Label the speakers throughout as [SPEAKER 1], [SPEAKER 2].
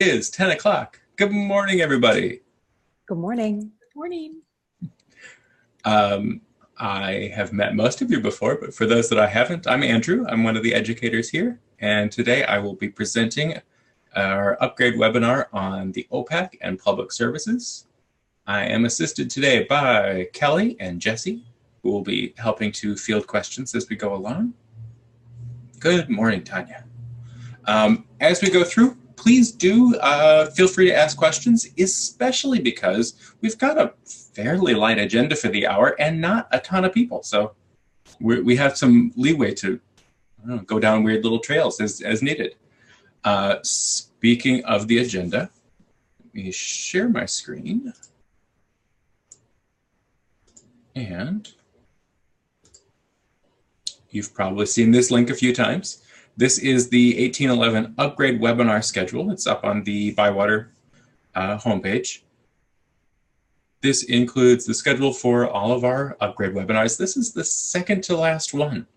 [SPEAKER 1] Is 10 o'clock. Good morning, everybody.
[SPEAKER 2] Good morning.
[SPEAKER 3] Good morning.
[SPEAKER 1] I have met most of you before, but for those that I haven't, I'm Andrew. I'm one of the educators here, and today I will be presenting our upgrade webinar on the OPAC and public services. I am assisted today by Kelly and Jesse, who will be helping to field questions as we go along. Good morning, Tanya. As we go through, please do feel free to ask questions, especially because we've got a fairly light agenda for the hour and not a ton of people. So we have some leeway to go down weird little trails as needed. Speaking of the agenda, let me share my screen. And you've probably seen this link a few times. This is the 1811 upgrade webinar schedule. It's up on the Bywater homepage. This includes the schedule for all of our upgrade webinars. This is the second to last one.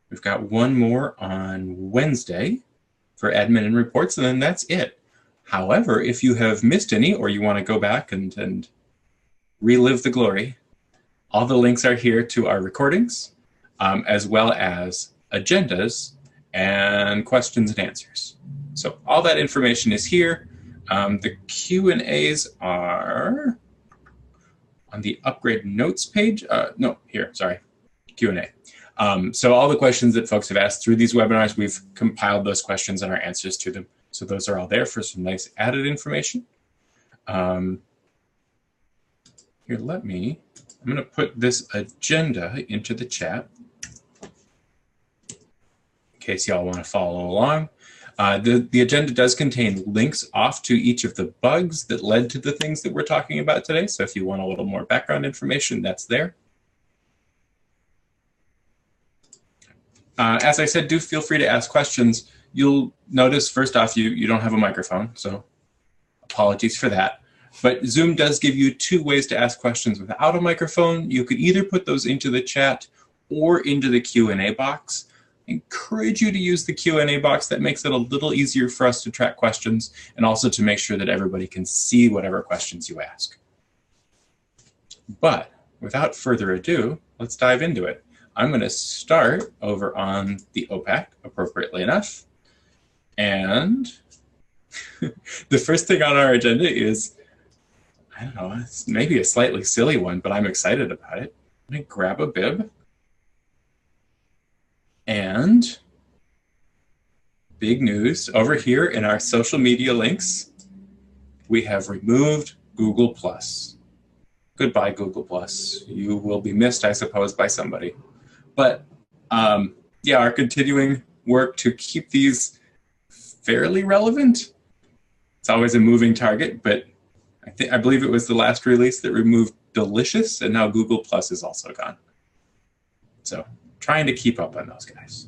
[SPEAKER 1] We've got one more on Wednesday for admin and reports, and then that's it. However, if you have missed any or you want to go back and relive the glory, all the links are here to our recordings, as well as agendas and questions and answers. So all that information is here. The Q&As are on the upgrade notes page. No, here, sorry, Q&A. So all the questions that folks have asked through these webinars, we've compiled those questions and our answers to them. So those are all there for some nice added information. Here, I'm gonna put this agenda into the chat in case y'all want to follow along. The agenda does contain links off to each of the bugs that led to the things that we're talking about today. So if you want a little more background information, that's there. As I said, do feel free to ask questions. You'll notice, first off, you don't have a microphone, so apologies for that. But Zoom does give you two ways to ask questions without a microphone. You could either put those into the chat or into the Q&A box. I encourage you to use the Q&A box. That makes it a little easier for us to track questions and also to make sure that everybody can see whatever questions you ask. But without further ado, let's dive into it. I'm going to start over on the OPAC, appropriately enough. And the first thing on our agenda is, I don't know, it's maybe a slightly silly one, but I'm excited about it. Let me grab a bib. And big news, over here in our social media links, we have removed Google+. Goodbye, Google+. You will be missed, I suppose, by somebody. But yeah, our continuing work to keep these fairly relevant. It's always a moving target, but I believe it was the last release that removed Delicious, and now Google+ is also gone. So trying to keep up on those guys.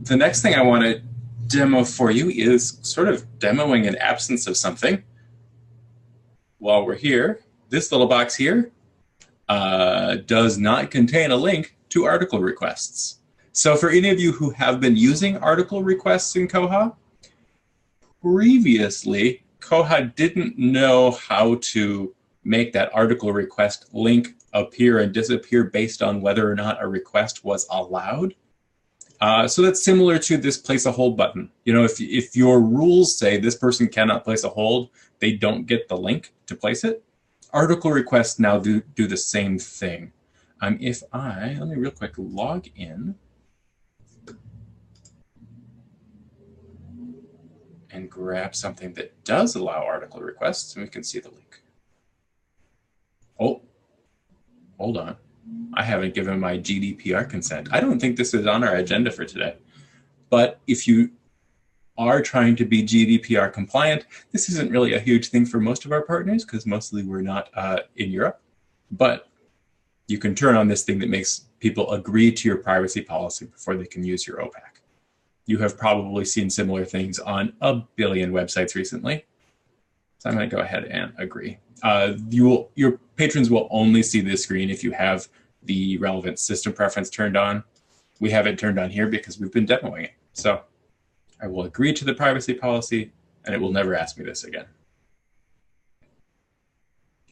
[SPEAKER 1] The next thing I want to demo for you is sort of demoing an absence of something. While we're here, this little box here does not contain a link to article requests. So for any of you who have been using article requests in Koha, previously, Koha didn't know how to make that article request link appear and disappear based on whether or not a request was allowed. So that's similar to this place a hold button. You know, if your rules say this person cannot place a hold, they don't get the link to place it. Article requests now do the same thing. Let me real quick log in and grab something that does allow article requests, and we can see the link. Oh, hold on. I haven't given my GDPR consent. I don't think this is on our agenda for today. But if you are trying to be GDPR compliant, this isn't really a huge thing for most of our partners because mostly we're not in Europe. But you can turn on this thing that makes people agree to your privacy policy before they can use your OPAC. You have probably seen similar things on a billion websites recently. So I'm going to go ahead and agree. Your patrons will only see this screen if you have the relevant system preference turned on. We have it turned on here because we've been demoing it. So I will agree to the privacy policy, and it will never ask me this again.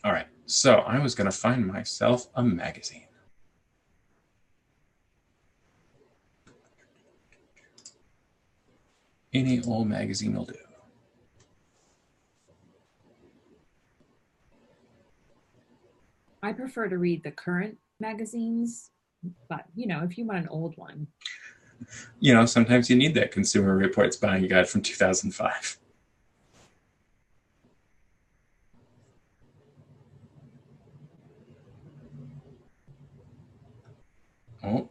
[SPEAKER 1] All right, so I was going to find myself a magazine. Any old magazine will do.
[SPEAKER 2] I prefer to read the current magazines, but if you want an old one.
[SPEAKER 1] You know, sometimes you need that Consumer Reports buying guide from 2005. Oh.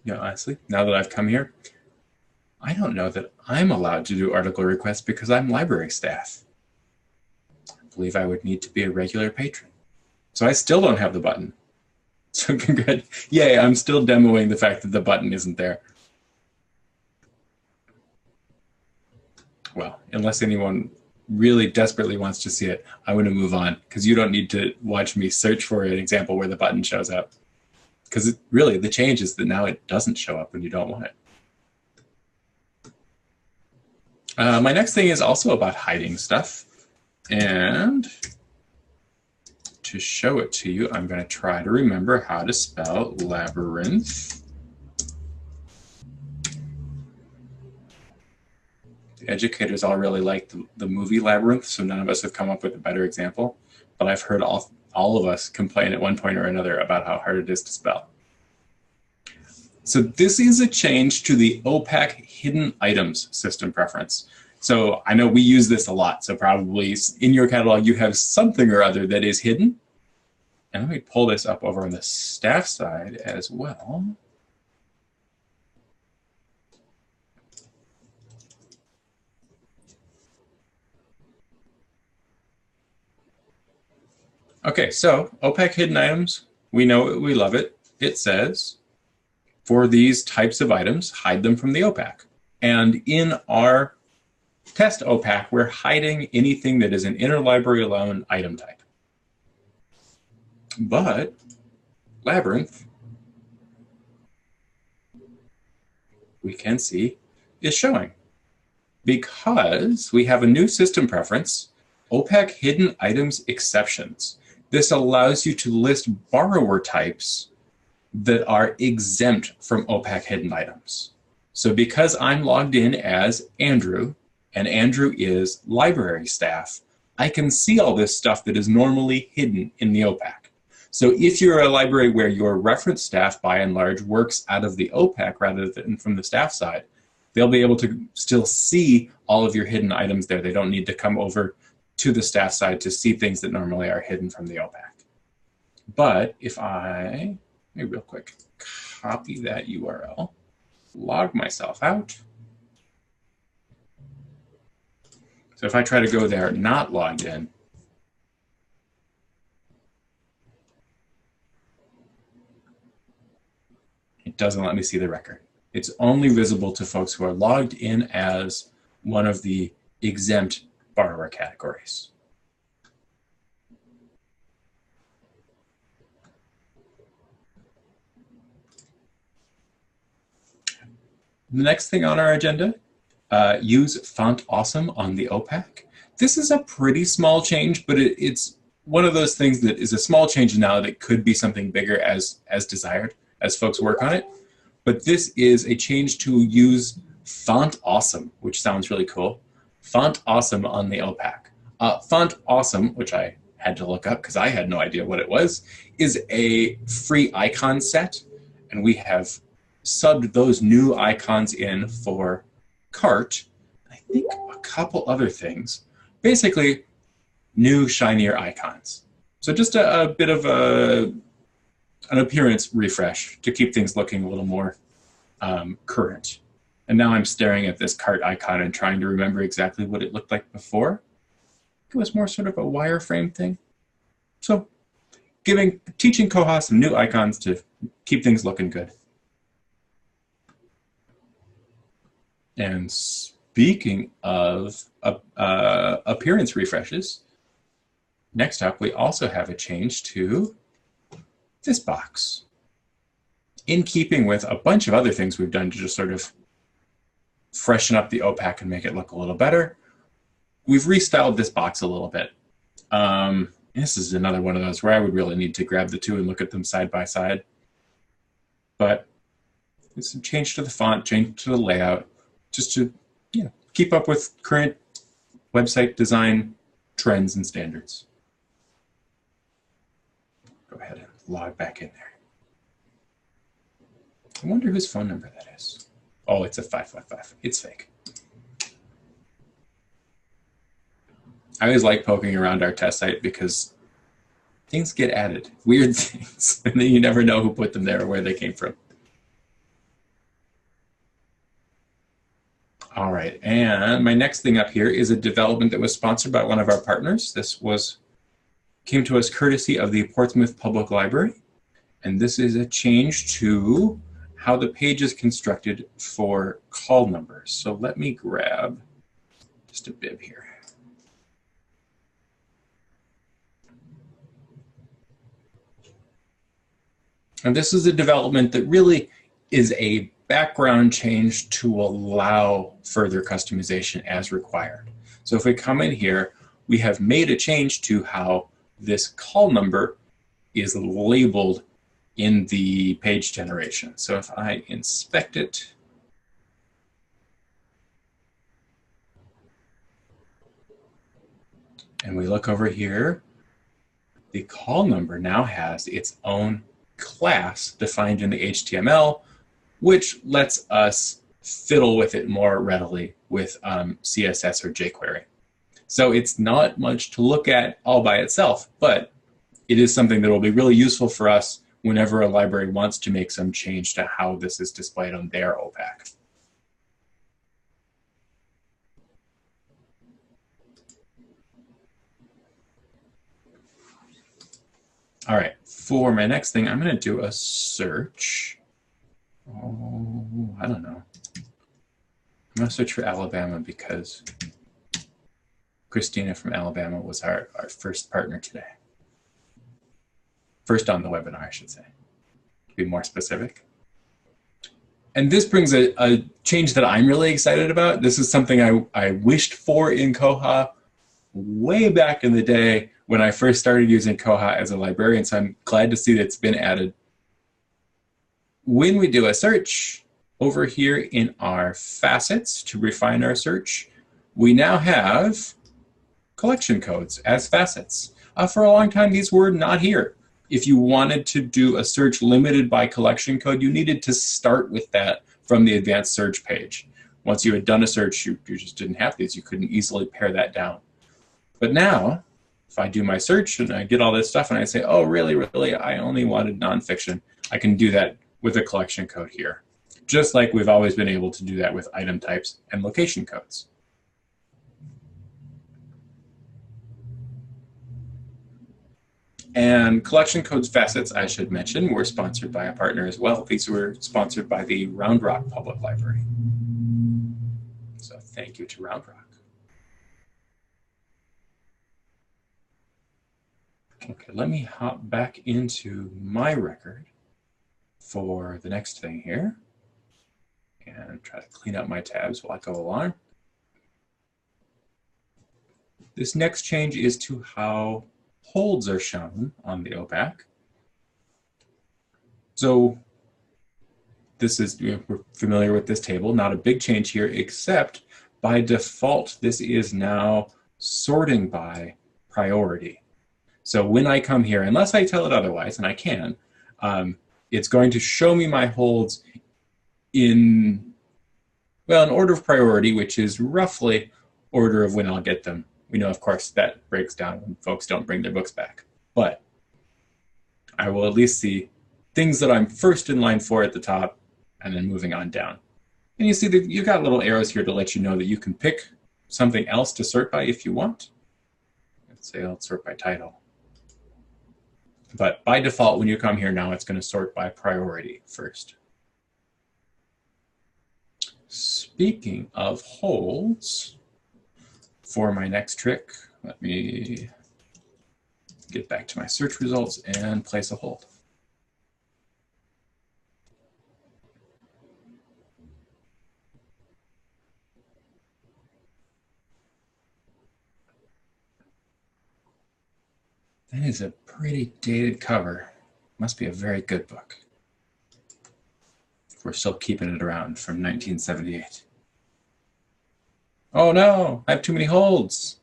[SPEAKER 1] You know, honestly, now that I've come here, I don't know that I'm allowed to do article requests because I'm library staff. I believe I would need to be a regular patron. So I still don't have the button. So yay, I'm still demoing the fact that the button isn't there. Well, unless anyone really desperately wants to see it, I want to move on because you don't need to watch me search for an example where the button shows up. Because really, the change is that now it doesn't show up when you don't want it. My next thing is also about hiding stuff. And to show it to you, I'm going to try to remember how to spell labyrinth. The educators all really like the movie Labyrinth, so none of us have come up with a better example. But I've heard all of us complain at one point or another about how hard it is to spell. So this is a change to the OPAC hidden items system preference. So I know we use this a lot, so probably in your catalog you have something or other that is hidden. And let me pull this up over on the staff side as well. Okay, so OPAC hidden items, we know it, we love it. It says, for these types of items, hide them from the OPAC. And in our test OPAC, we're hiding anything that is an interlibrary loan item type. But Labyrinth, we can see, is showing. Because we have a new system preference, OPAC hidden items exceptions. This allows you to list borrower types that are exempt from OPAC hidden items. So because I'm logged in as Andrew, and Andrew is library staff, I can see all this stuff that is normally hidden in the OPAC. So if you're a library where your reference staff, by and large, works out of the OPAC rather than from the staff side, they'll be able to still see all of your hidden items there. They don't need to come over to the staff side to see things that normally are hidden from the OPAC. But if let me real quick copy that URL, log myself out. So if I try to go there not logged in, it doesn't let me see the record. It's only visible to folks who are logged in as one of the exempt borrower categories. The next thing on our agenda, use font awesome on the OPAC. This is a pretty small change, but it's one of those things that is a small change now that could be something bigger as desired, as folks work on it. But this is a change to use font awesome, which sounds really cool. Font awesome on the OPAC. Font awesome, which I had to look up because I had no idea what it was, is a free icon set. And we have subbed those new icons in for Cart. I think a couple other things. Basically, new, shinier icons. So just a bit of an appearance refresh to keep things looking a little more current. And now I'm staring at this Cart icon and trying to remember exactly what it looked like before. It was more sort of a wireframe thing. So teaching Koha some new icons to keep things looking good. And speaking of appearance refreshes, next up we also have a change to this box. in keeping with a bunch of other things we've done to just sort of freshen up the OPAC and make it look a little better, we've restyled this box a little bit. This is another one of those where I would really need to grab the two and look at them side by side. But it's a change to the font, change to the layout, just to keep up with current website design trends and standards. Go ahead and log back in there. I wonder whose phone number that is. Oh, it's a 555. It's fake. I always like poking around our test site because things get added, weird things, and then you never know who put them there or where they came from. All right, and my next thing up here is a development that was sponsored by one of our partners. This came to us courtesy of the Portsmouth Public Library, and this is a change to how the page is constructed for call numbers. So let me grab just a bib here. And this is a development that really is a background change to allow further customization as required. So if we come in here, we have made a change to how this call number is labeled in the page generation. So if I inspect it, and we look over here, the call number now has its own class defined in the HTML, which lets us fiddle with it more readily with CSS or jQuery. So it's not much to look at all by itself, but it is something that will be really useful for us whenever a library wants to make some change to how this is displayed on their OPAC. All right, for my next thing, I'm going to do a search. Oh, I don't know. I'm going to search for Alabama because Christina from Alabama was our first partner today. First on the webinar, I should say, to be more specific. And this brings a change that I'm really excited about. This is something I wished for in Koha way back in the day when I first started using Koha as a librarian, so I'm glad to see that it's been added. When we do a search over here in our facets to refine our search, we now have collection codes as facets. For a long time, these were not here. If you wanted to do a search limited by collection code, you needed to start with that from the advanced search page. Once you had done a search, you just didn't have these. You couldn't easily pare that down. But now, if I do my search and I get all this stuff and I say, oh, really, I only wanted nonfiction, I can do that with a collection code here, just like we've always been able to do that with item types and location codes. And collection codes facets, I should mention, were sponsored by a partner as well. These were sponsored by the Round Rock Public Library. So thank you to Round Rock. Okay, let me hop back into my record for the next thing here and try to clean up my tabs while I go along. This next change is to how holds are shown on the OPAC. So this is, we're familiar with this table, not a big change here, except by default, this is now sorting by priority. So when I come here, unless I tell it otherwise, and I can, it's going to show me my holds in, well, an order of priority, which is roughly order of when I'll get them. We know, of course, that breaks down when folks don't bring their books back. But I will at least see things that I'm first in line for at the top and then moving on down. And you see that you've got little arrows here to let you know that you can pick something else to sort by if you want. Let's say I'll sort by title. But by default, when you come here now, it's going to sort by priority first. Speaking of holds, for my next trick, let me get back to my search results and place a hold. That is a pretty dated cover. Must be a very good book. We're still keeping it around from 1978. Oh no, I have too many holds.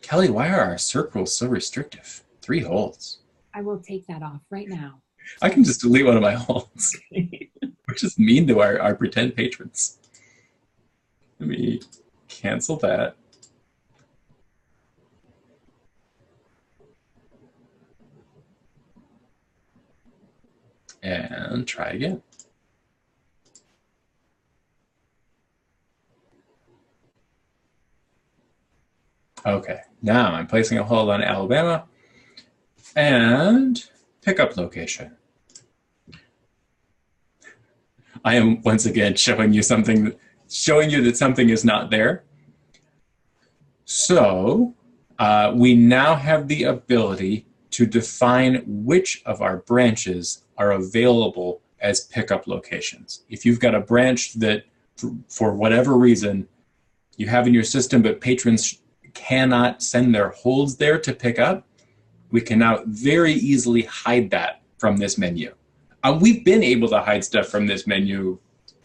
[SPEAKER 1] Kelly, why are our circles so restrictive? 3 holds.
[SPEAKER 2] I will take that off right now.
[SPEAKER 1] I can just delete one of my holds. We're just mean to our pretend patrons. Let me cancel that. And try again. Okay, now I'm placing a hold on Alabama and pickup location. I am once again showing you that something is not there. So we now have the ability to define which of our branches are available as pickup locations. If you've got a branch that, for whatever reason, you have in your system, but patrons cannot send their holds there to pick up, we can now very easily hide that from this menu. We've been able to hide stuff from this menu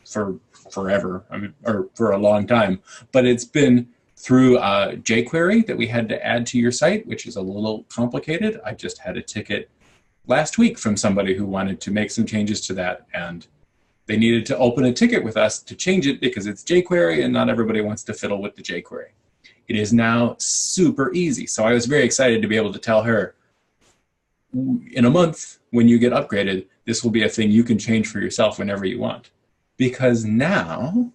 [SPEAKER 1] for forever, or for a long time, but it's been through jQuery that we had to add to your site, which is a little complicated. I just had a ticket last week from somebody who wanted to make some changes to that, and they needed to open a ticket with us to change it because it's jQuery and not everybody wants to fiddle with the jQuery. It is now super easy. So I was very excited to be able to tell her, in a month, when you get upgraded, this will be a thing you can change for yourself whenever you want. Because now,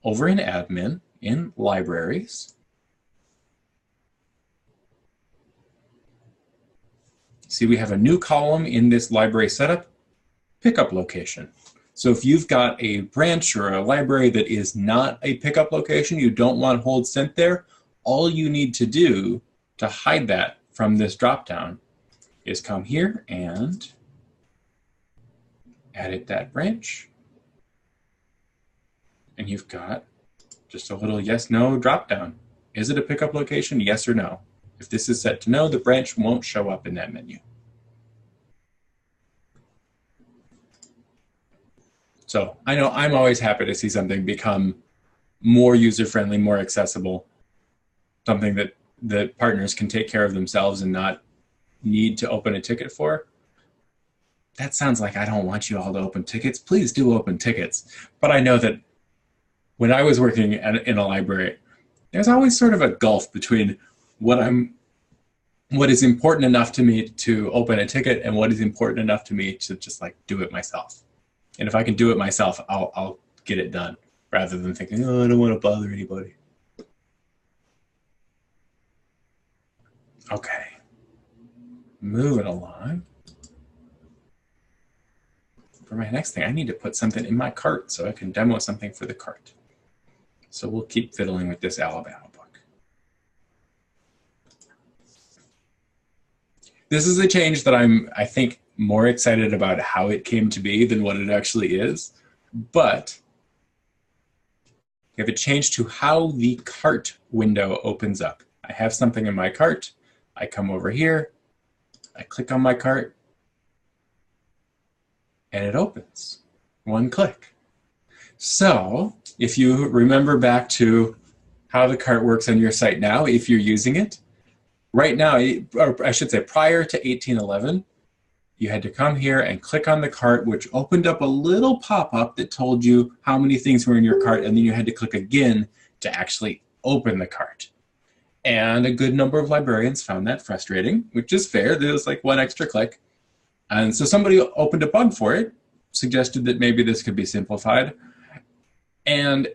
[SPEAKER 1] over in admin, in libraries, see we have a new column in this library setup, pickup location. So if you've got a branch or a library that is not a pickup location, you don't want holds sent there, all you need to do to hide that from this dropdown is come here and edit that branch. And you've got just a little yes, no dropdown. Is it a pickup location? Yes or no. If this is set to no, the branch won't show up in that menu. So I know I'm always happy to see something become more user-friendly, more accessible, something that partners can take care of themselves and not need to open a ticket for. That sounds like I don't want you all to open tickets. Please do open tickets. But I know that when I was working in a library, there's always sort of a gulf between what is important enough to me to open a ticket and what is important enough to me to just like do it myself. And if I can do it myself, I'll get it done rather than thinking, oh, I don't want to bother anybody. Okay, moving along. For my next thing, I need to put something in my cart so I can demo something for the cart. So we'll keep fiddling with this Alabama book. This is a change that I think, more excited about how it came to be than what it actually is. But we have a change to how the cart window opens up. I have something in my cart. I come over here. I click on my cart. And it opens. One click. So if you remember back to how the cart works on your site now, if you're using it, right now, or I should say prior to 1811, you had to come here and click on the cart, which opened up a little pop-up that told you how many things were in your cart, and then you had to click again to actually open the cart. And a good number of librarians found that frustrating, which is fair. There was like one extra click. And so somebody opened a bug for it, suggested that maybe this could be simplified. And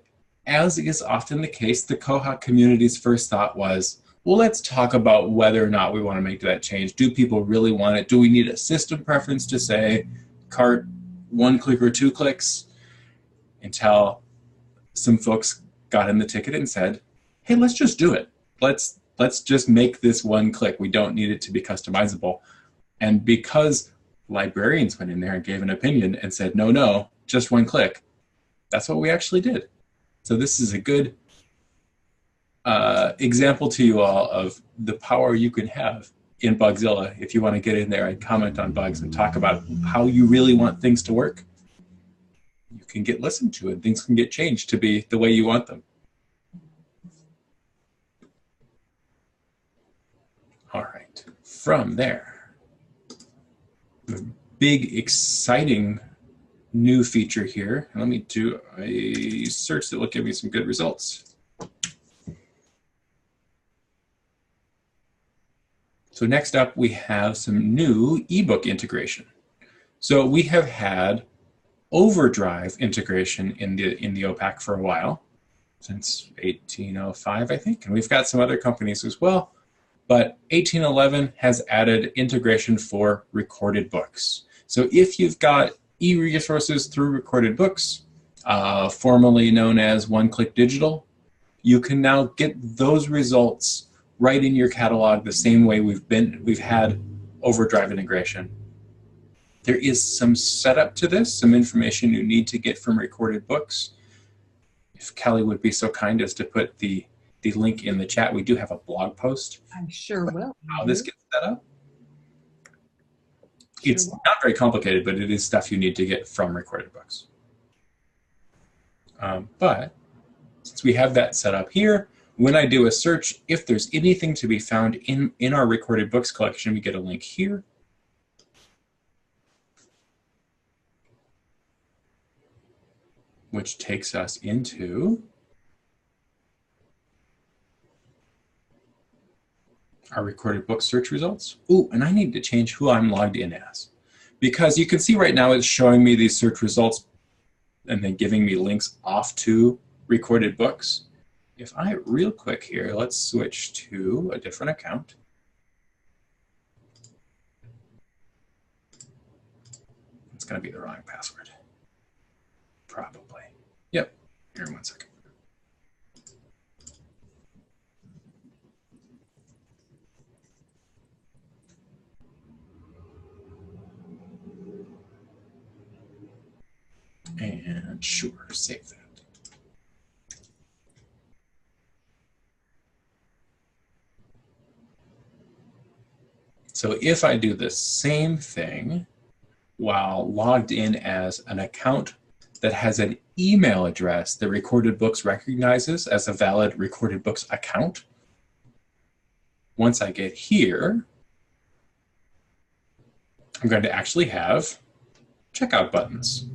[SPEAKER 1] as is often the case, the Koha community's first thought was, well, let's talk about whether or not we want to make that change. Do people really want it? Do we need a system preference to say cart 1 click or 2 clicks? Until some folks got in the ticket and said, hey, let's just do it. Let's just make this 1 click. We don't need it to be customizable. And because librarians went in there and gave an opinion and said, no, just 1 click, that's what we actually did. So this is a good example to you all of the power you can have in Bugzilla if you want to get in there and comment on bugs and talk about how you really want things to work. You can get listened to and things can get changed to be the way you want them. All right, from there, the big exciting new feature here. Let me do a search that will give me some good results. So next up, we have some new ebook integration. So we have had Overdrive integration in the OPAC for a while, since 1805, I think, and we've got some other companies as well. But 1811 has added integration for recorded books. So if you've got e-resources through recorded books, formerly known as one-click digital, you can now get those results right in your catalog the same way we've had Overdrive integration. There is some setup to this, some information you need to get from recorded books. If Kelly would be so kind as to put the link in the chat, we do have a blog post.
[SPEAKER 2] I sure will.
[SPEAKER 1] How this gets set up. It's not very complicated, but it is stuff you need to get from recorded books. But since we have that set up here, when I do a search, if there's anything to be found in our recorded books collection, we get a link here. Which takes us into our recorded book search results. Ooh, and I need to change who I'm logged in as. Because you can see right now it's showing me these search results and then giving me links off to recorded books. If I, real quick here, let's switch to a different account. It's going to be the wrong password. Probably. Yep. Here, 1 second. And sure, save that. So if I do the same thing while logged in as an account that has an email address that Recorded Books recognizes as a valid Recorded Books account, once I get here, I'm going to actually have checkout buttons.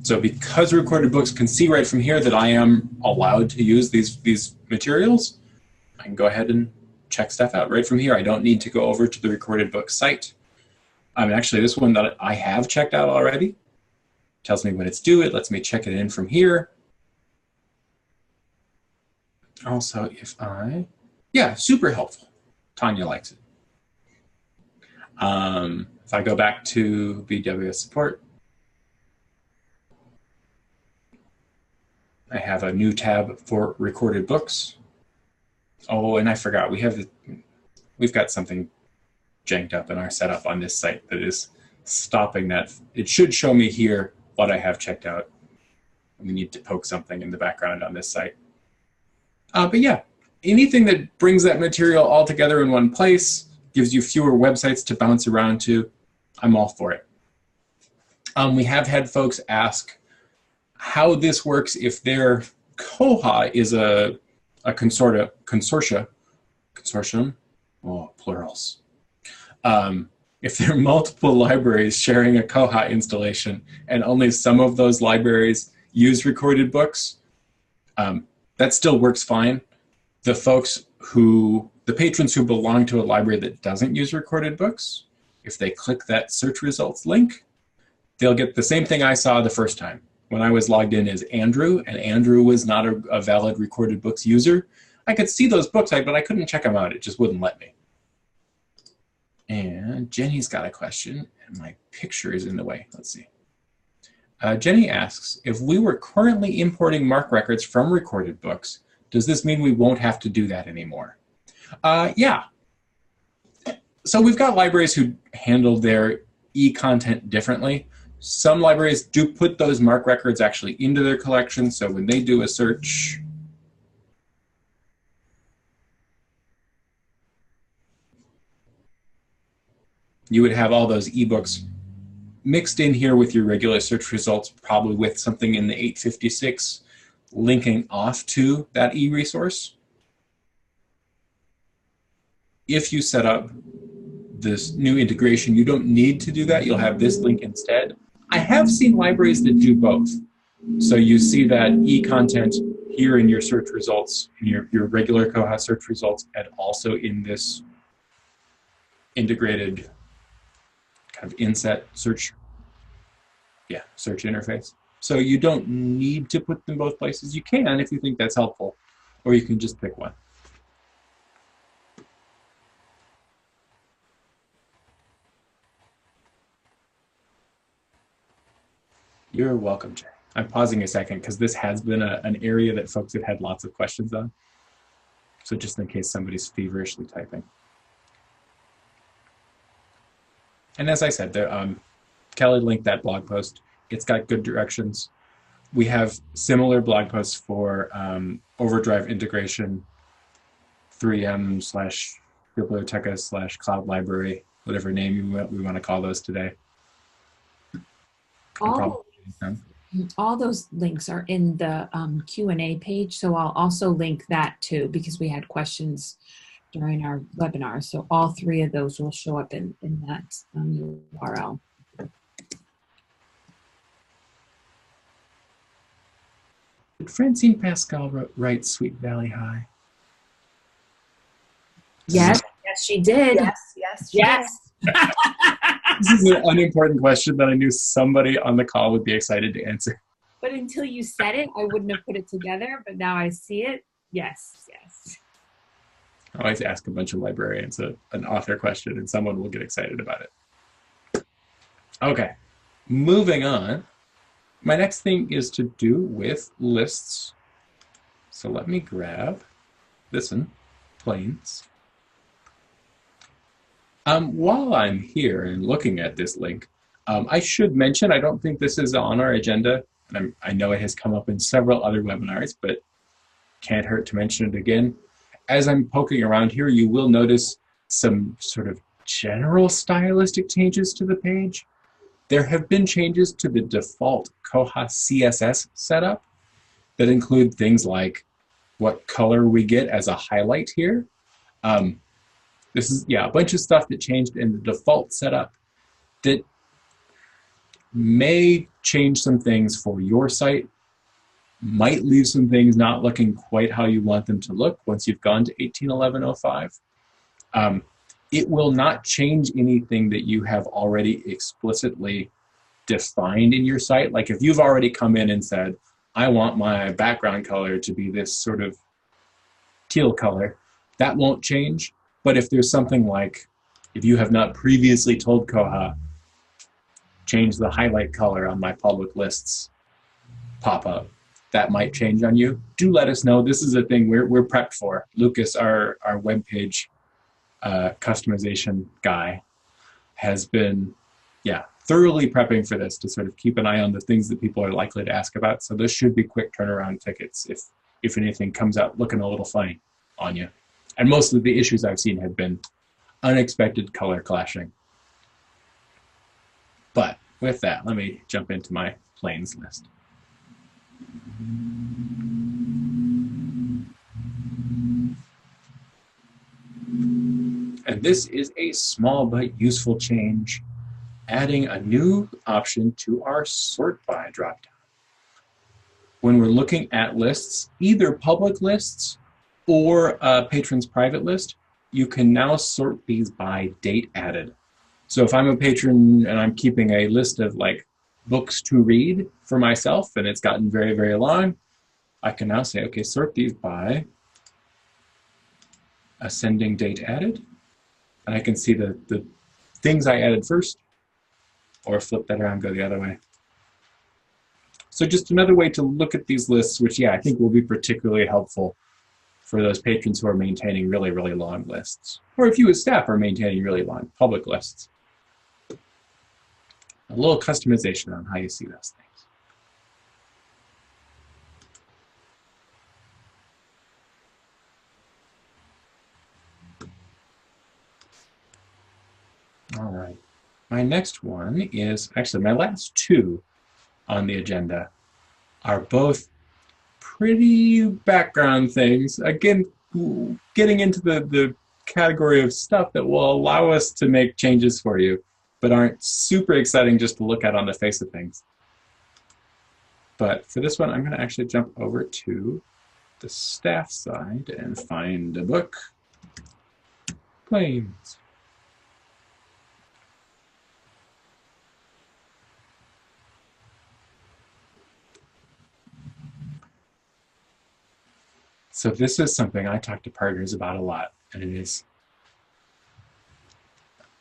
[SPEAKER 1] So because Recorded Books can see right from here that I am allowed to use these materials, I can go ahead and check stuff out right from here. I don't need to go over to the Recorded Books site. Actually, this one that I have checked out already tells me when it's due. It lets me check it in from here. Also, yeah, super helpful. Tanya likes it. If I go back to BWS support, I have a new tab for recorded books. Oh, and I forgot, we've got something janked up in our setup on this site that is stopping that. It should show me here what I have checked out. We need to poke something in the background on this site. But yeah, anything that brings that material all together in one place, gives you fewer websites to bounce around to, I'm all for it. We have had folks ask how this works if their Koha is a consortium, oh, plurals. If there are multiple libraries sharing a Koha installation and only some of those libraries use recorded books, that still works fine. The patrons who belong to a library that doesn't use recorded books, if they click that search results link, they'll get the same thing I saw the first time. When I was logged in as Andrew, and Andrew was not a valid recorded books user, I could see those books, but I couldn't check them out. It just wouldn't let me. And Jenny's got a question, and my picture is in the way. Let's see. Jenny asks, if we were currently importing MARC records from recorded books, does this mean we won't have to do that anymore? Yeah. So we've got libraries who handle their e-content differently. Some libraries do put those MARC records actually into their collection, so when they do a search, you would have all those ebooks mixed in here with your regular search results, probably with something in the 856 linking off to that e-resource. If you set up this new integration, you don't need to do that. You'll have this link instead. I have seen libraries that do both. So you see that e-content here in your search results, in your regular Koha search results, and also in this integrated kind of inset search, search interface. So you don't need to put them both places. You can if you think that's helpful, or you can just pick one. You're welcome, Jay. I'm pausing a second because this has been an area that folks have had lots of questions on. So just in case somebody's feverishly typing. And as I said, Kelly linked that blog post. It's got good directions. We have similar blog posts for Overdrive integration, 3M/Biblioteca/Cloud Library, whatever name we want to call those today.
[SPEAKER 2] All those links are in the Q&A page, so I'll also link that too, because we had questions during our webinar. So all three of those will show up in that URL.
[SPEAKER 1] Did Francine Pascal write Sweet Valley High?
[SPEAKER 2] Yes, yes, she did.
[SPEAKER 3] Yes.
[SPEAKER 1] This is an unimportant question that I knew somebody on the call would be excited to answer.
[SPEAKER 2] But until you said it, I wouldn't have put it together, but now I see it. Yes.
[SPEAKER 1] I always ask a bunch of librarians an author question and someone will get excited about it. Okay, moving on. My next thing is to do with lists. So let me grab this one, Plains. While I'm here and looking at this link, I should mention, I don't think this is on our agenda, and I know it has come up in several other webinars, but can't hurt to mention it again. As I'm poking around here, you will notice some sort of general stylistic changes to the page. There have been changes to the default Koha CSS setup that include things like what color we get as a highlight here. This is, a bunch of stuff that changed in the default setup that may change some things for your site, might leave some things not looking quite how you want them to look once you've gone to 18.11.05. It will not change anything that you have already explicitly defined in your site. Like if you've already come in and said, I want my background color to be this sort of teal color, that won't change. But if there's something like, if you have not previously told Koha, change the highlight color on my public lists pop-up, that might change on you. Do let us know. This is a thing we're prepped for. Lucas, our web page customization guy, has been, thoroughly prepping for this to sort of keep an eye on the things that people are likely to ask about. So this should be quick turnaround tickets if anything comes out looking a little funny on you. And most of the issues I've seen have been unexpected color clashing. But with that, let me jump into my Plains list. And this is a small but useful change, adding a new option to our sort by dropdown. When we're looking at lists, either public lists or a patron's private list, you can now sort these by date added. So if I'm a patron and I'm keeping a list of like books to read for myself and it's gotten very, very long, I can now say, okay, sort these by ascending date added. And I can see the things I added first, or flip that around, go the other way. So just another way to look at these lists, which I think will be particularly helpful for those patrons who are maintaining really, really long lists. Or if you as staff are maintaining really long public lists. A little customization on how you see those things. All right. My next one is, actually my last two on the agenda are both pretty background things. Again, getting into the category of stuff that will allow us to make changes for you, but aren't super exciting just to look at on the face of things. But for this one, I'm going to actually jump over to the staff side and find a book. Claims. So this is something I talk to partners about a lot, and it is,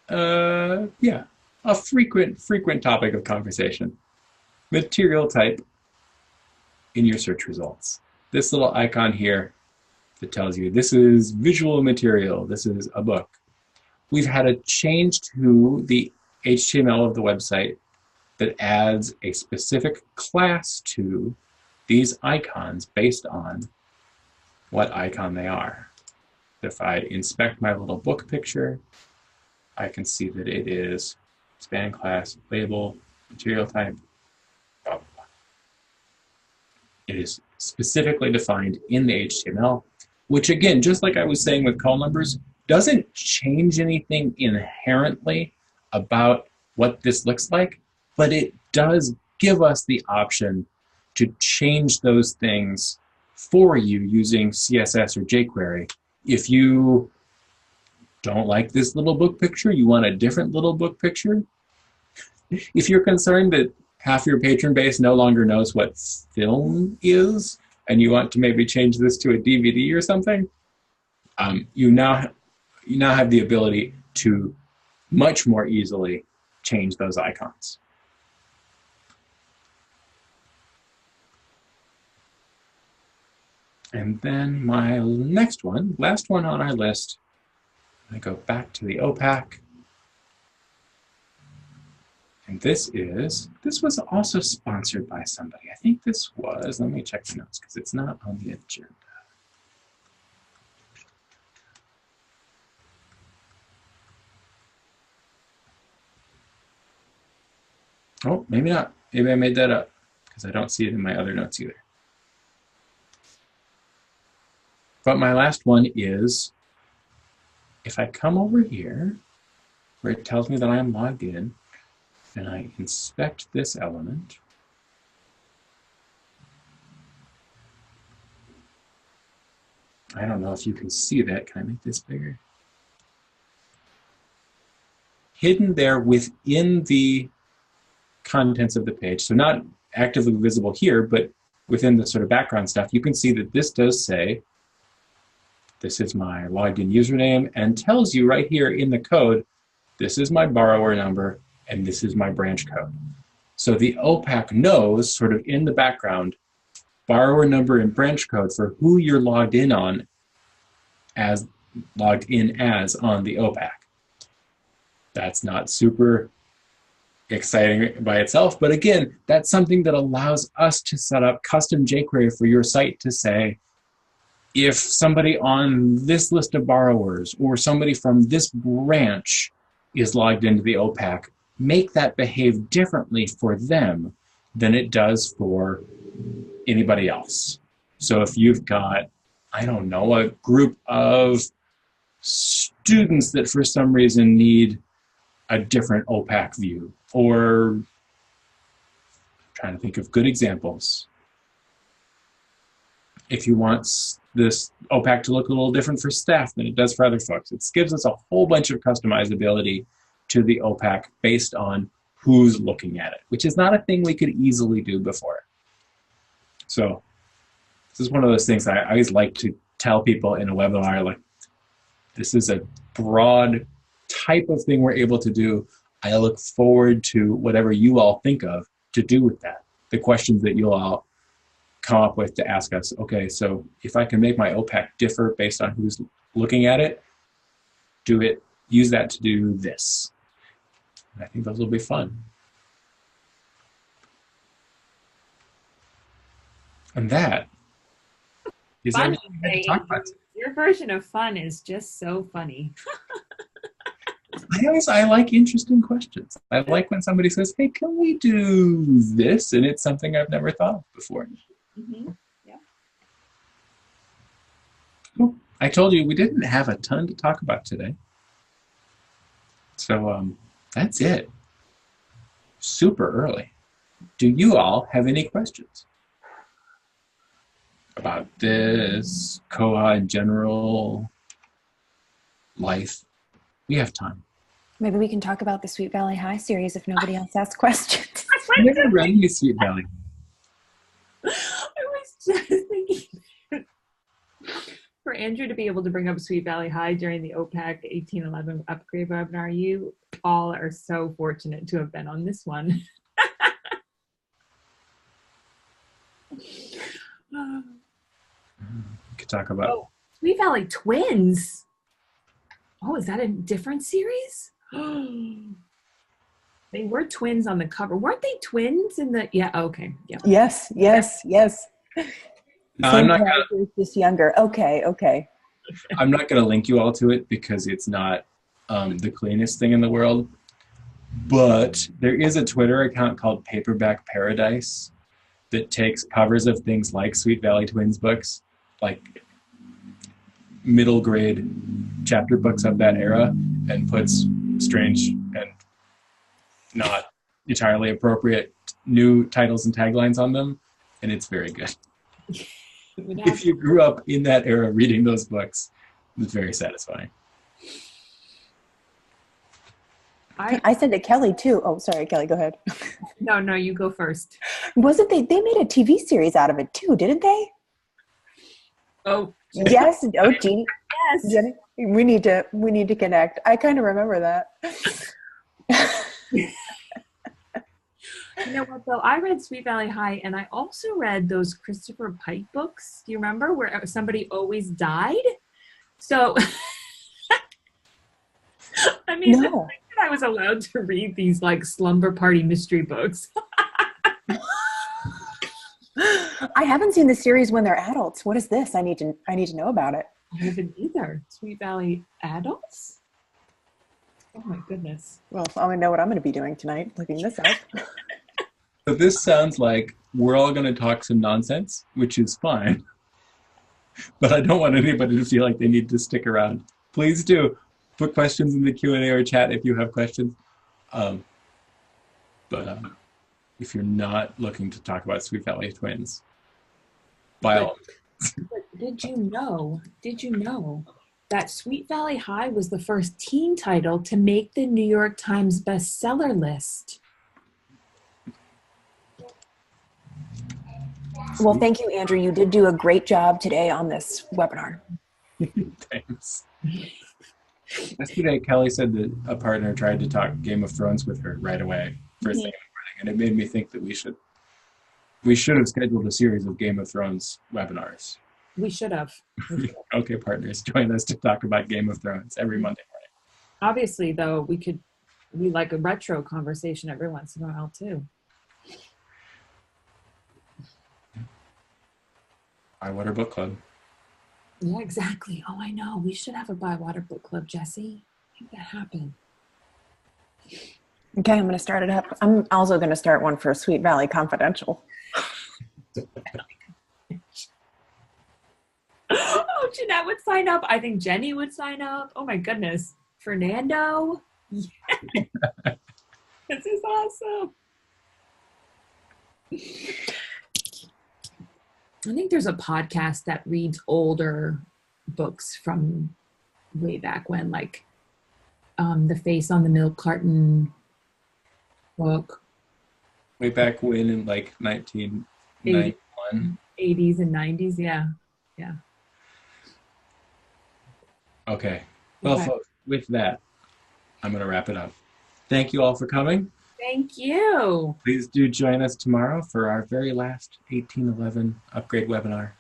[SPEAKER 1] yeah, a frequent topic of conversation. Material type in your search results. This little icon here that tells you this is visual material, this is a book. We've had a change to the HTML of the website that adds a specific class to these icons based on what icon they are. If I inspect my little book picture, I can see that it is span class, label, material type, blah, blah, blah. It is specifically defined in the HTML, which again, just like I was saying with call numbers, doesn't change anything inherently about what this looks like, but it does give us the option to change those things for you using CSS or jQuery. If you don't like this little book picture, you want a different little book picture. If you're concerned that half your patron base no longer knows what film is, and you want to maybe change this to a DVD or something, you now have the ability to much more easily change those icons. And then my next one, last one on our list, I go back to the OPAC. And this was also sponsored by somebody. I think this was, let me check the notes because it's not on the agenda. Oh, maybe not. Maybe I made that up because I don't see it in my other notes either. But my last one is, if I come over here, where it tells me that I am logged in, and I inspect this element, I don't know if you can see that. Can I make this bigger? Hidden there within the contents of the page, so not actively visible here, but within the sort of background stuff, you can see that this does say, this is my logged in username, and tells you right here in the code, this is my borrower number, and this is my branch code. So the OPAC knows, sort of in the background, borrower number and branch code for who you're logged in on as on the OPAC. That's not super exciting by itself, but again, that's something that allows us to set up custom jQuery for your site to say, if somebody on this list of borrowers or somebody from this branch is logged into the OPAC, make that behave differently for them than it does for anybody else. So if you've got, I don't know, a group of students that for some reason need a different OPAC view, or I'm trying to think of good examples. If you want this OPAC to look a little different for staff than it does for other folks, it gives us a whole bunch of customizability to the OPAC based on who's looking at it, which is not a thing we could easily do before. So this is one of those things I always like to tell people in a webinar, like, this is a broad type of thing we're able to do. I look forward to whatever you all think of to do with that. The questions that you'll all come up with to ask us, okay, so if I can make my OPAC differ based on who's looking at it, use that to do this. And I think those will be fun. And that is
[SPEAKER 2] Funny,
[SPEAKER 1] everything I had to talk about.
[SPEAKER 2] your version of fun is just so funny.
[SPEAKER 1] I like interesting questions. I like when somebody says, hey, can we do this? And it's something I've never thought of before.
[SPEAKER 2] Mm-hmm. Yeah.
[SPEAKER 1] Well, I told you we didn't have a ton to talk about today. So that's it. Super early. Do you all have any questions about this, COA in general, life? We have time.
[SPEAKER 3] Maybe we can talk about the Sweet Valley High series if nobody else asks questions.
[SPEAKER 1] I never read any Sweet Valley.
[SPEAKER 2] I was just thinking for Andrew to be able to bring up Sweet Valley High during the OPAC 1811 upgrade webinar, you all are so fortunate to have been on this one.
[SPEAKER 1] We could talk about
[SPEAKER 2] Sweet Valley Twins. Oh, is that a different series? They were twins on the cover. Weren't they twins in the? Yeah. Okay. Yeah.
[SPEAKER 3] Yes.
[SPEAKER 1] I'm not
[SPEAKER 3] just younger. Okay.
[SPEAKER 1] I'm not going to link you all to it because it's not the cleanest thing in the world. But there is a Twitter account called Paperback Paradise that takes covers of things like Sweet Valley Twins books, like middle grade chapter books of that era, and puts strange and not entirely appropriate new titles and taglines on them, and it's very good. If you grew up in that era reading those books, it's very satisfying.
[SPEAKER 3] I sent it to Kelly too. Oh, sorry, Kelly, go ahead.
[SPEAKER 2] No, you go first.
[SPEAKER 3] Wasn't they made a TV series out of it too, didn't they?
[SPEAKER 2] Oh,
[SPEAKER 3] yes. Oh, Jeannie.
[SPEAKER 2] yes.
[SPEAKER 3] Jenny, we need to connect. I kind of remember that.
[SPEAKER 2] You know what though? I read Sweet Valley High, and I also read those Christopher Pike books. Do you remember where somebody always died? So, I mean,
[SPEAKER 3] No.
[SPEAKER 2] the fact that I was allowed to read these like slumber party mystery books.
[SPEAKER 3] I haven't seen the series when they're adults. What is this? I need to know about it.
[SPEAKER 2] I haven't either. Sweet Valley Adults? Oh my goodness.
[SPEAKER 3] Well, I want to know what I'm going to be doing tonight, looking this up.
[SPEAKER 1] So this sounds like we're all going to talk some nonsense, which is fine. But I don't want anybody to feel like they need to stick around. Please do put questions in the Q&A or chat if you have questions. But if you're not looking to talk about Sweet Valley Twins, by all means.
[SPEAKER 2] But did you know that Sweet Valley High was the first teen title to make the New York Times bestseller list?
[SPEAKER 3] Well, thank you, Andrew. You did do a great job today on this webinar.
[SPEAKER 1] Thanks. Yesterday, Kelly said that a partner tried to talk Game of Thrones with her right away, first thing in the morning, and it made me think that we should have scheduled a series of Game of Thrones webinars.
[SPEAKER 2] We should have.
[SPEAKER 1] Okay, partners, join us to talk about Game of Thrones every Monday morning.
[SPEAKER 2] Obviously, though, we like a retro conversation every once in a while, too.
[SPEAKER 1] Bywater Book Club.
[SPEAKER 2] Yeah, exactly. Oh, I know. We should have a Bywater Book Club, Jesse. Make that happen.
[SPEAKER 3] Okay, I'm going to start it up. I'm also going to start one for Sweet Valley Confidential.
[SPEAKER 2] Oh, Jeanette would sign up. I think Jenny would sign up. Oh, my goodness. Fernando. Yeah. This is awesome. I think there's a podcast that reads older books from way back when, like The Face on the Milk Carton book.
[SPEAKER 1] Way back when in like 1991.
[SPEAKER 2] 80s and 90s, yeah.
[SPEAKER 1] Okay. Well,
[SPEAKER 2] Okay.
[SPEAKER 1] folks, with that, I'm going to wrap it up. Thank you all for coming.
[SPEAKER 2] Thank you.
[SPEAKER 1] Please do join us tomorrow for our very last 1811 upgrade webinar.